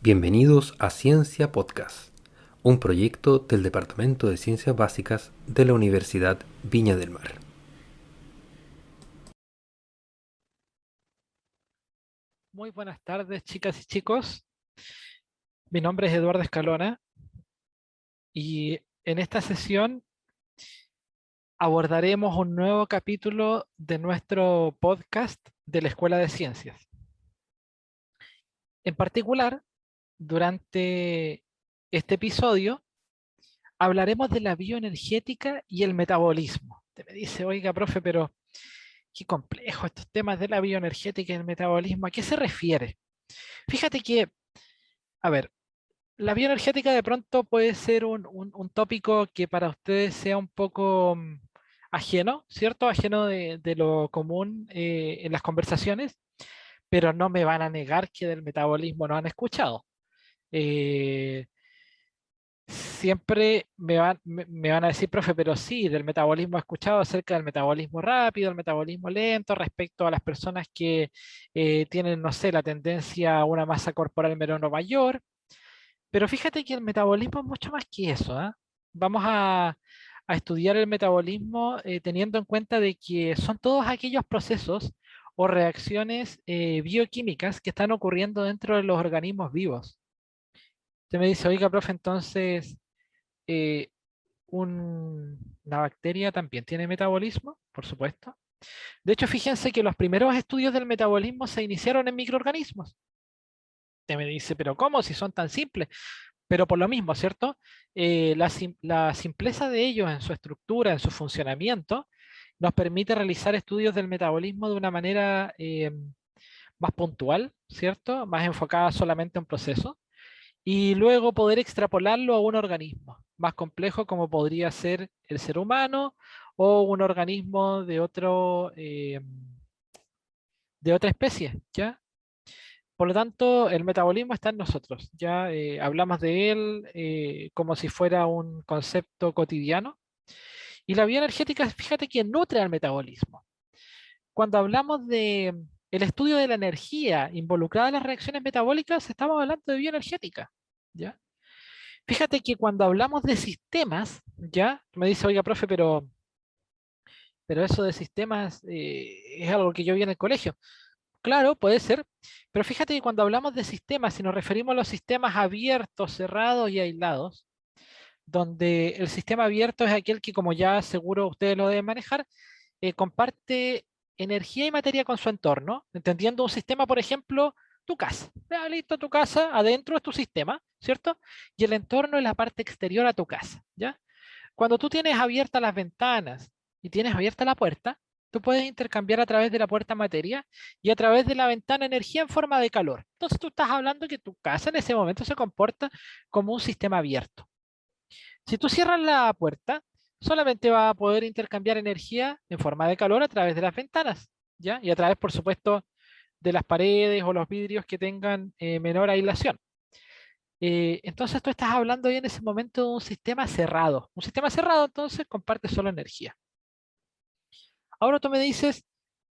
Bienvenidos a Ciencia Podcast, un proyecto del Departamento de Ciencias Básicas de la Universidad Viña del Mar. Muy buenas tardes, chicas y chicos. Mi nombre es Eduardo Escalona y en esta sesión abordaremos un nuevo capítulo de nuestro podcast de la Escuela de Ciencias. En particular, durante este episodio hablaremos de la bioenergética y el metabolismo. Usted me dice, oiga, profe, pero qué complejo estos temas de la bioenergética y el metabolismo. ¿A qué se refiere? Fíjate que, a ver, la bioenergética de pronto puede ser un tópico que para ustedes sea un poco ajeno, ¿cierto? Ajeno de lo común en las conversaciones, pero no me van a negar que del metabolismo no han escuchado. Eh, Siempre me van a decir, profe, pero sí, del metabolismo he escuchado acerca del metabolismo rápido, el metabolismo lento, respecto a las personas que tienen, no sé, la tendencia a una masa corporal menor o mayor. Pero fíjate que el metabolismo es mucho más que eso, ¿ah? Vamos a estudiar el metabolismo teniendo en cuenta de que son todos aquellos procesos o reacciones bioquímicas que están ocurriendo dentro de los organismos vivos. Usted me dice, oiga, profe, entonces, eh, ¿una bacteria también tiene metabolismo? Por supuesto. De hecho, fíjense que los primeros estudios del metabolismo se iniciaron en microorganismos. Usted me dice, pero ¿cómo si son tan simples? Pero por lo mismo, ¿cierto? La simpleza de ellos en su estructura, en su funcionamiento, nos permite realizar estudios del metabolismo de una manera más puntual, ¿cierto? Más enfocada solamente en procesos, y luego poder extrapolarlo a un organismo más complejo como podría ser el ser humano o un organismo de otra especie, ¿ya? Por lo tanto, el metabolismo está en nosotros. Ya hablamos de él como si fuera un concepto cotidiano. Y la bioenergética, fíjate que nutre al metabolismo. Cuando hablamos de el estudio de la energía involucrada en las reacciones metabólicas, estamos hablando de bioenergética. ¿Ya? Fíjate que cuando hablamos de sistemas, ya me dice, oiga, profe, pero eso de sistemas es algo que yo vi en el colegio. Claro, puede ser, pero fíjate que cuando hablamos de sistemas, si nos referimos a los sistemas abiertos, cerrados y aislados, donde el sistema abierto es aquel que, como ya seguro ustedes lo deben manejar, comparte energía y materia con su entorno, entendiendo un sistema, por ejemplo, tu casa. Ya, listo, tu casa, adentro es tu sistema, ¿cierto? Y el entorno es la parte exterior a tu casa, ¿ya? Cuando tú tienes abiertas las ventanas y tienes abierta la puerta, tú puedes intercambiar a través de la puerta materia y a través de la ventana energía en forma de calor. Entonces tú estás hablando que tu casa en ese momento se comporta como un sistema abierto. Si tú cierras la puerta, solamente va a poder intercambiar energía en forma de calor a través de las ventanas, ¿ya? Y a través, por supuesto, de las paredes o los vidrios que tengan menor aislación. Entonces tú estás hablando ahí en ese momento de un sistema cerrado. Un sistema cerrado entonces comparte solo energía. Ahora tú me dices,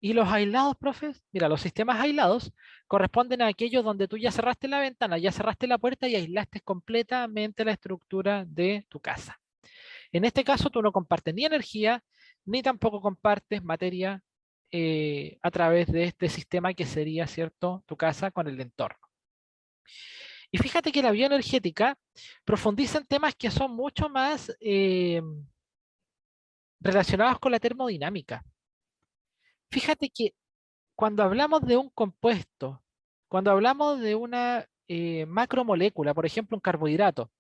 ¿y los aislados, profes? Mira, los sistemas aislados corresponden a aquellos donde tú ya cerraste la ventana, ya cerraste la puerta y aislaste completamente la estructura de tu casa. En este caso tú no compartes ni energía, ni tampoco compartes materia a través de este sistema que sería, ¿cierto?, tu casa con el entorno. Y fíjate que la bioenergética profundiza en temas que son mucho más relacionados con la termodinámica. Fíjate que cuando hablamos de un compuesto, cuando hablamos de una macromolécula, por ejemplo un carbohidrato,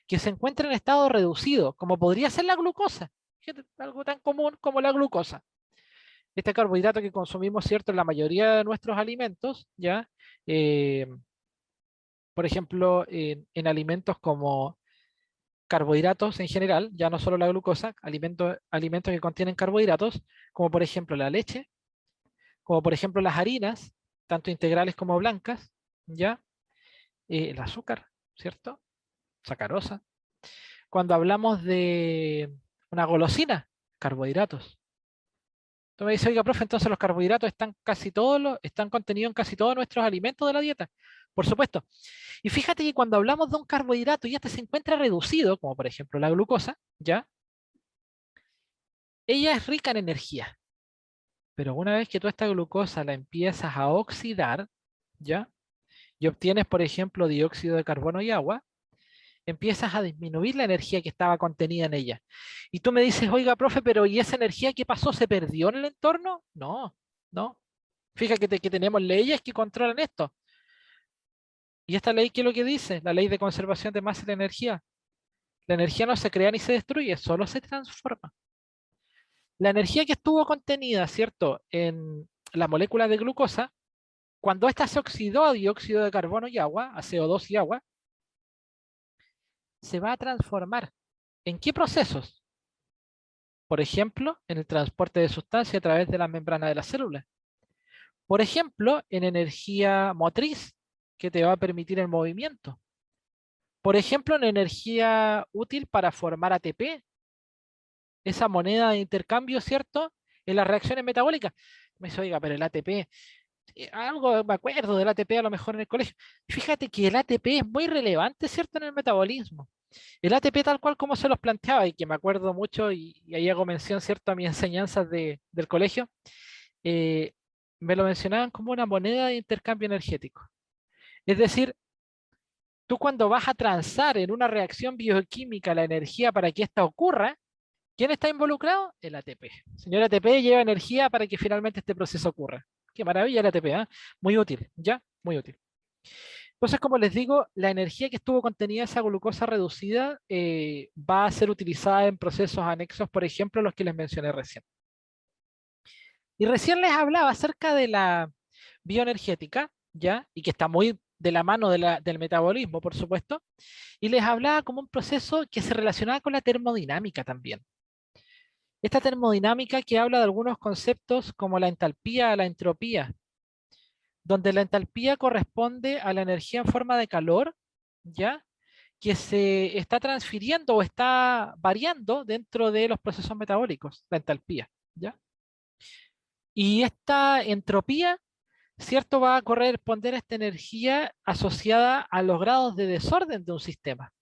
que se encuentra en estado reducido, como podría ser la glucosa, fíjate, algo tan común como la glucosa. Este carbohidrato que consumimos, ¿cierto?, en la mayoría de nuestros alimentos, ¿ya? Eh, por ejemplo, en alimentos como carbohidratos en general, ya no solo la glucosa, alimentos que contienen carbohidratos, como por ejemplo la leche, como por ejemplo las harinas, tanto integrales como blancas, ¿ya? El azúcar, ¿cierto? Sacarosa. Cuando hablamos de una golosina, carbohidratos. Tú me dices, oiga, profe, entonces los carbohidratos están casi todos están contenidos en casi todos nuestros alimentos de la dieta. por supuesto. Y fíjate que cuando hablamos de un carbohidrato y este se encuentra reducido, como por ejemplo la glucosa, ¿ya? Ella es rica en energía, pero una vez que tú esta glucosa la empiezas a oxidar, ¿ya? Y obtienes, por ejemplo, dióxido de carbono y agua, empiezas a disminuir la energía que estaba contenida en ella. Y tú me dices, oiga, profe, pero ¿y esa energía qué pasó? ¿Se perdió en el entorno? No, no. Fíjate que tenemos leyes que controlan esto. ¿Y esta ley qué es lo que dice? La ley de conservación de masa y la energía. La energía no se crea ni se destruye, solo se transforma. La energía que estuvo contenida, ¿cierto?, en la molécula de glucosa, cuando ésta se oxidó a dióxido de carbono y agua, a CO2 y agua, se va a transformar. ¿En qué procesos? Por ejemplo, en el transporte de sustancia a través de la membrana de la célula. Por ejemplo, en energía motriz, que te va a permitir el movimiento. Por ejemplo, en energía útil para formar ATP, esa moneda de intercambio, ¿cierto? En las reacciones metabólicas. Me dice, oiga, pero el ATP, algo me acuerdo del ATP a lo mejor en el colegio. Fíjate que el ATP es muy relevante, ¿cierto? En el metabolismo. El ATP tal cual como se los planteaba y que me acuerdo mucho y ahí hago mención, ¿cierto? A mis enseñanzas del colegio, eh, me lo mencionaban como una moneda de intercambio energético. Es decir, tú cuando vas a transar en una reacción bioquímica la energía para que ésta ocurra, ¿quién está involucrado? El ATP. Señor ATP lleva energía para que finalmente este proceso ocurra. Qué maravilla el ATP, ¿eh? Muy útil, ¿ya? Muy útil. Entonces, como les digo, la energía que estuvo contenida en esa glucosa reducida va a ser utilizada en procesos anexos, por ejemplo, los que les mencioné recién. Y recién les hablaba acerca de la bioenergética, ¿ya? Y que está muy de la mano del metabolismo, por supuesto. Y les hablaba como un proceso que se relacionaba con la termodinámica también. Esta termodinámica que habla de algunos conceptos como la entalpía, la entropía, donde la entalpía corresponde a la energía en forma de calor, ¿ya? Que se está transfiriendo o está variando dentro de los procesos metabólicos, la entalpía, ¿ya? Y esta entropía, ¿cierto? Va a corresponder a esta energía asociada a los grados de desorden de un sistema,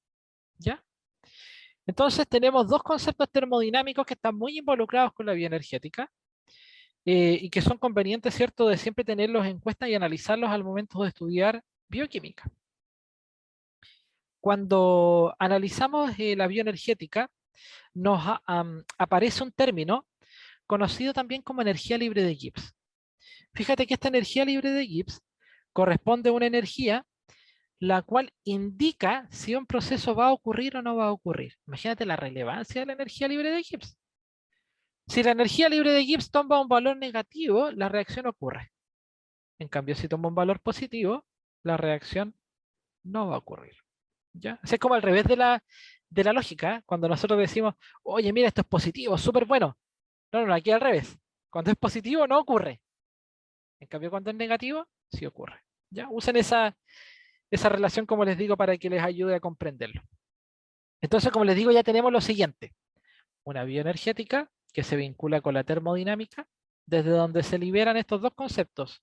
¿ya? Entonces tenemos dos conceptos termodinámicos que están muy involucrados con la bioenergética y que son convenientes, ¿cierto?, de siempre tenerlos en cuenta y analizarlos al momento de estudiar bioquímica. Cuando analizamos la bioenergética, nos aparece un término conocido también como energía libre de Gibbs. Fíjate que esta energía libre de Gibbs corresponde a una energía la cual indica si un proceso va a ocurrir o no va a ocurrir. Imagínate la relevancia de la energía libre de Gibbs. Si la energía libre de Gibbs toma un valor negativo, la reacción ocurre. En cambio, si toma un valor positivo, la reacción no va a ocurrir. ¿Ya? Es como al revés de la lógica, ¿eh? Cuando nosotros decimos, oye, mira, esto es positivo, súper bueno. No, no, aquí al revés. Cuando es positivo, no ocurre. En cambio, cuando es negativo, sí ocurre. ¿Ya? Usen esa relación, como les digo, para que les ayude a comprenderlo. Entonces, como les digo, ya tenemos lo siguiente. Una bioenergética que se vincula con la termodinámica, desde donde se liberan estos dos conceptos,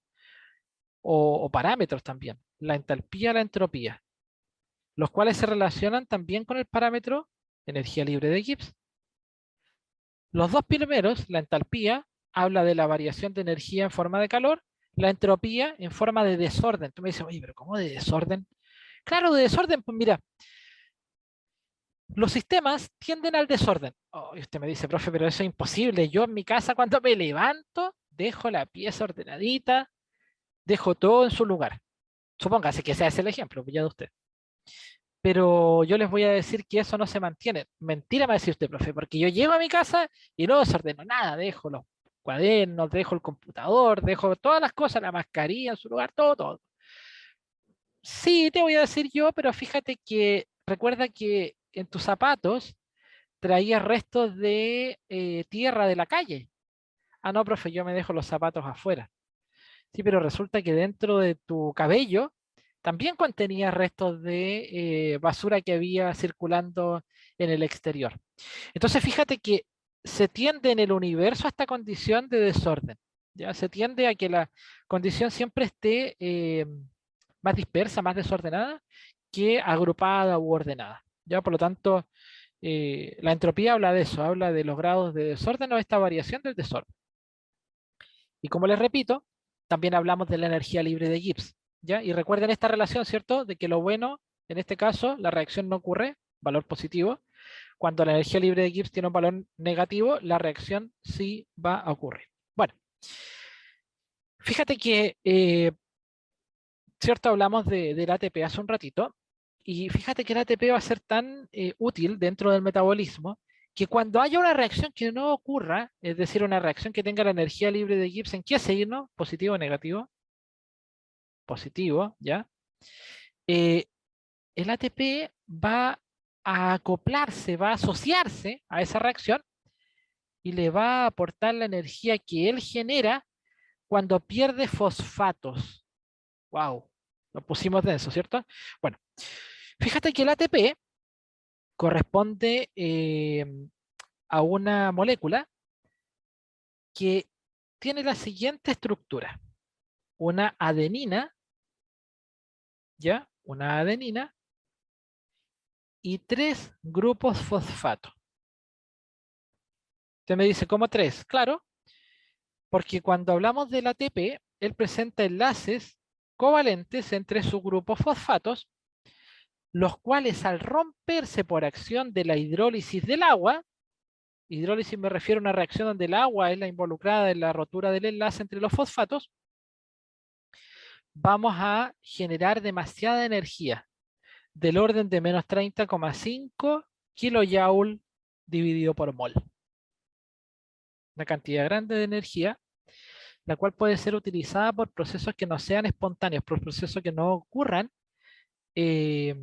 o parámetros también, la entalpía y la entropía, los cuales se relacionan también con el parámetro energía libre de Gibbs. Los dos primeros, la entalpía, habla de la variación de energía en forma de calor, la entropía en forma de desorden. Tú me dices, oye, pero ¿cómo de desorden? Claro, de desorden, pues mira, los sistemas tienden al desorden. Oh, y usted me dice, profe, pero eso es imposible. Yo en mi casa cuando me levanto, dejo la pieza ordenadita, dejo todo en su lugar. Supóngase que ese es el ejemplo, pues ya de usted. Pero yo les voy a decir que eso no se mantiene. Mentira me va a decir usted, profe, porque yo llego a mi casa y no desordeno nada, dejo los cuadernos, dejo el computador, dejo todas las cosas, la mascarilla en su lugar, todo, todo. Sí, te voy a decir yo, pero fíjate que recuerda que en tus zapatos traías restos de tierra de la calle. Ah, no, profe, yo me dejo los zapatos afuera. Sí, pero resulta que dentro de tu cabello también contenía restos de basura que había circulando en el exterior. Entonces, fíjate que se tiende en el universo a esta condición de desorden. Ya se tiende a que la condición siempre esté más dispersa, más desordenada, que agrupada u ordenada. ¿Ya? Por lo tanto, la entropía habla de eso, habla de los grados de desorden o esta variación del desorden. Y como les repito, también hablamos de la energía libre de Gibbs. ¿Ya? Y recuerden esta relación, ¿cierto? De que lo bueno, en este caso, la reacción no ocurre, valor positivo. Cuando la energía libre de Gibbs tiene un valor negativo, la reacción sí va a ocurrir. Bueno, fíjate que, ¿cierto? Hablamos del ATP hace un ratito. Y fíjate que el ATP va a ser tan útil dentro del metabolismo que cuando haya una reacción que no ocurra, es decir, una reacción que tenga la energía libre de Gibbs, ¿en qué signo? ¿Positivo o negativo? Positivo, ¿ya? Eh, el ATP va a acoplarse, va a asociarse a esa reacción y le va a aportar la energía que él genera cuando pierde fosfatos. ¡Wow! Lo pusimos denso, ¿cierto? Bueno, fíjate que el ATP corresponde a una molécula que tiene la siguiente estructura. Una adenina, ¿ya? Una adenina y 3 grupos fosfato. Usted me dice, ¿cómo 3? Claro, porque cuando hablamos del ATP, él presenta enlaces covalentes entre sus grupos fosfatos, los cuales al romperse por acción de la hidrólisis del agua, hidrólisis me refiero a una reacción donde el agua es la involucrada en la rotura del enlace entre los fosfatos, vamos a generar demasiada energía, del orden de menos 30,5 kilojoule dividido por mol. Una cantidad grande de energía, la cual puede ser utilizada por procesos que no sean espontáneos, por procesos que no ocurran, eh,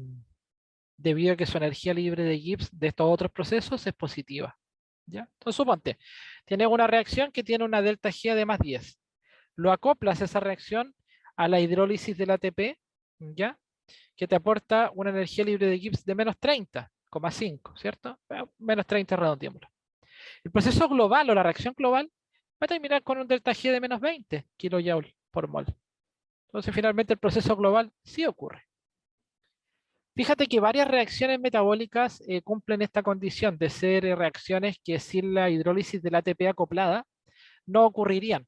debido a que su energía libre de Gibbs de estos otros procesos es positiva. ¿Ya? Entonces, suponte, tienes una reacción que tiene una delta G de más 10. Lo acoplas esa reacción a la hidrólisis del ATP, ¿ya? Que te aporta una energía libre de Gibbs de menos 30,5, ¿cierto? Menos 30 redondeémoslo. El proceso global o la reacción global va a terminar con un delta G de menos 20 kJ por mol. Entonces, finalmente, el proceso global sí ocurre. Fíjate que varias reacciones metabólicas cumplen esta condición de ser reacciones que sin la hidrólisis del ATP acoplada no ocurrirían.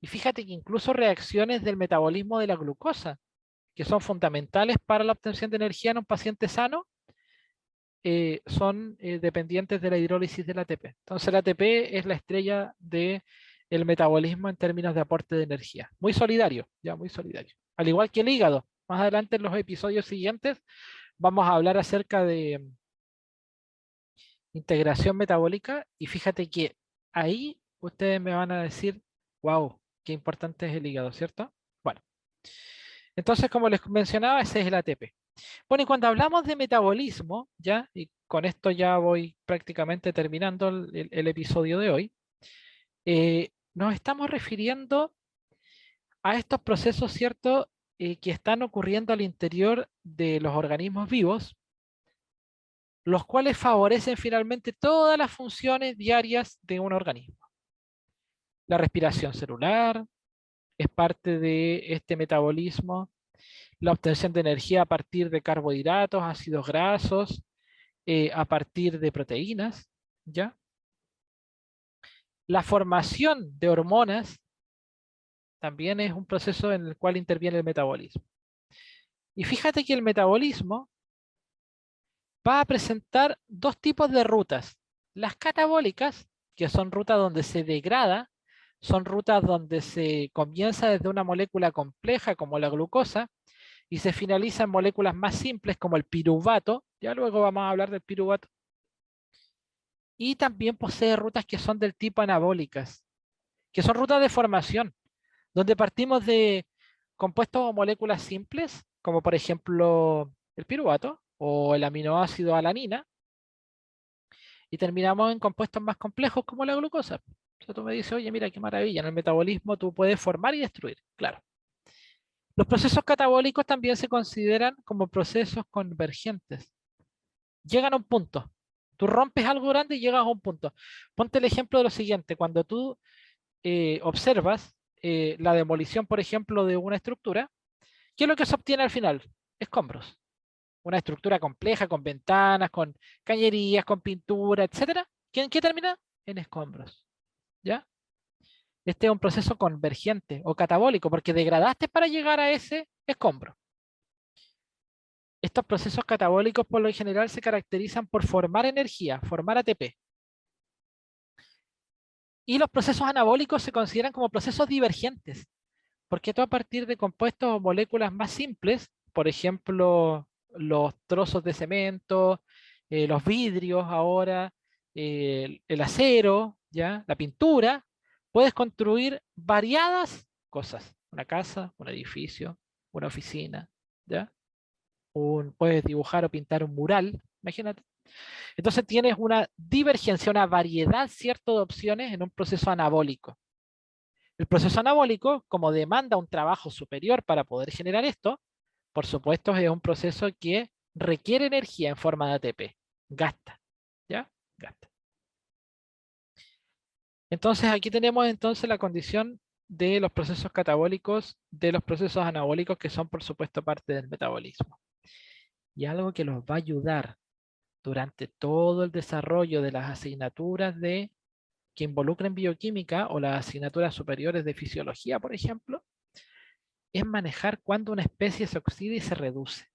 Y fíjate que incluso reacciones del metabolismo de la glucosa, que son fundamentales para la obtención de energía en un paciente sano, son dependientes de la hidrólisis del ATP. Entonces el ATP es la estrella del metabolismo en términos de aporte de energía. Muy solidario, ya muy solidario. Al igual que el hígado. Más adelante en los episodios siguientes vamos a hablar acerca de integración metabólica y fíjate que ahí ustedes me van a decir, wow, qué importante es el hígado, ¿cierto? Bueno, entonces como les mencionaba, ese es el ATP. Bueno, y cuando hablamos de metabolismo, ya, y con esto ya voy prácticamente terminando el episodio de hoy, nos estamos refiriendo a estos procesos, ¿cierto?, que están ocurriendo al interior de los organismos vivos, los cuales favorecen finalmente todas las funciones diarias de un organismo. La respiración celular es parte de este metabolismo, la obtención de energía a partir de carbohidratos, ácidos grasos, a partir de proteínas, ¿ya? La formación de hormonas también es un proceso en el cual interviene el metabolismo. Y fíjate que el metabolismo va a presentar dos tipos de rutas. Las catabólicas, que son rutas donde se degrada, son rutas donde se comienza desde una molécula compleja como la glucosa y se finaliza en moléculas más simples como el piruvato. Ya luego vamos a hablar del piruvato. Y también posee rutas que son del tipo anabólicas, que son rutas de formación, donde partimos de compuestos o moléculas simples, como por ejemplo el piruvato o el aminoácido alanina, y terminamos en compuestos más complejos como la glucosa. O sea, tú me dices, oye, mira qué maravilla, en el metabolismo tú puedes formar y destruir, claro. Los procesos catabólicos también se consideran como procesos convergentes. Llegan a un punto. Tú rompes algo grande y llegas a un punto. Ponte el ejemplo de lo siguiente, cuando tú observas la demolición, por ejemplo, de una estructura, ¿Qué es lo que se obtiene al final? Escombros. Una estructura compleja con ventanas, con cañerías, con pintura, etcétera. ¿En qué termina? En escombros. ¿Ya? Este es un proceso convergente o catabólico porque degradaste para llegar a ese escombro. Estos procesos catabólicos por lo general se caracterizan por formar energía, formar ATP. Y los procesos anabólicos se consideran como procesos divergentes, porque tú a partir de compuestos o moléculas más simples, por ejemplo, los trozos de cemento, los vidrios ahora, el acero, ¿ya? La pintura, puedes construir variadas cosas. Una casa, un edificio, una oficina, ¿ya? Puedes dibujar o pintar un mural, imagínate. Entonces tienes una divergencia, una variedad, cierto, de opciones en un proceso anabólico. El proceso anabólico, como demanda un trabajo superior para poder generar esto, por supuesto es un proceso que requiere energía en forma de ATP. Gasta, ¿ya? Gasta. Entonces aquí tenemos entonces la condición de los procesos catabólicos, de los procesos anabólicos que son por supuesto parte del metabolismo. Y algo que los va a ayudar durante todo el desarrollo de las asignaturas que involucren bioquímica o las asignaturas superiores de fisiología, por ejemplo, es manejar cuando una especie se oxida y se reduce.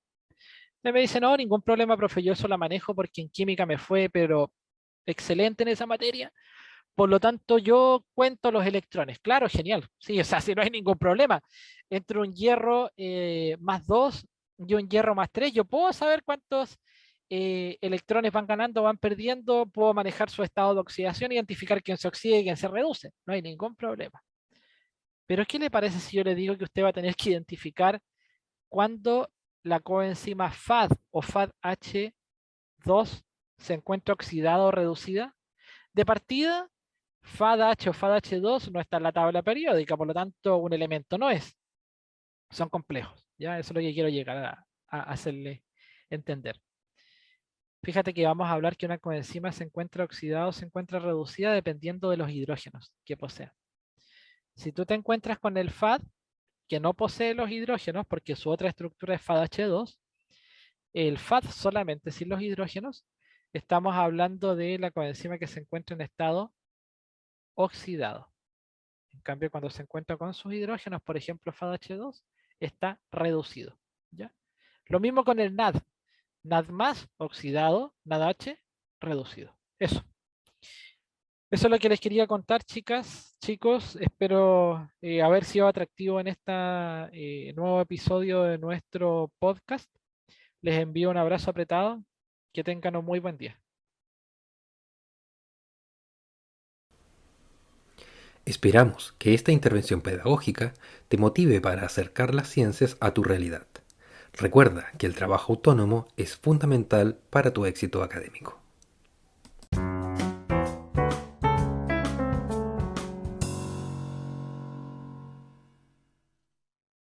Me dice, no, ningún problema, profe, yo eso la manejo porque en química me fue, pero excelente en esa materia. Por lo tanto, yo cuento los electrones. Claro, genial. Sí, o sea, si no hay ningún problema. Entre un hierro más 2 y un hierro más 3, yo puedo saber cuántos electrones van ganando, van perdiendo, puedo manejar su estado de oxidación, identificar quién se oxida y quién se reduce. No hay ningún problema. Pero ¿qué le parece si yo le digo que usted va a tener que identificar cuando la coenzima FAD o FADH2 se encuentra oxidada o reducida? De partida, FADH o FADH2 no está en la tabla periódica, por lo tanto, un elemento no es. Son complejos. ¿Ya? Eso es lo que quiero llegar a hacerle entender. Fíjate que vamos a hablar que una coenzima se encuentra oxidada o se encuentra reducida dependiendo de los hidrógenos que posea. Si tú te encuentras con el FAD, que no posee los hidrógenos porque su otra estructura es FADH2, el FAD solamente sin los hidrógenos, estamos hablando de la coenzima que se encuentra en estado oxidado. En cambio, cuando se encuentra con sus hidrógenos, por ejemplo FADH2, está reducido. ¿Ya? Lo mismo con el NAD. NAD más oxidado, NADH reducido. Eso. Eso es lo que les quería contar, chicas, chicos. Espero haber sido atractivo en este nuevo episodio de nuestro podcast. Les envío un abrazo apretado. Que tengan un muy buen día. Esperamos que esta intervención pedagógica te motive para acercar las ciencias a tu realidad. Recuerda que el trabajo autónomo es fundamental para tu éxito académico.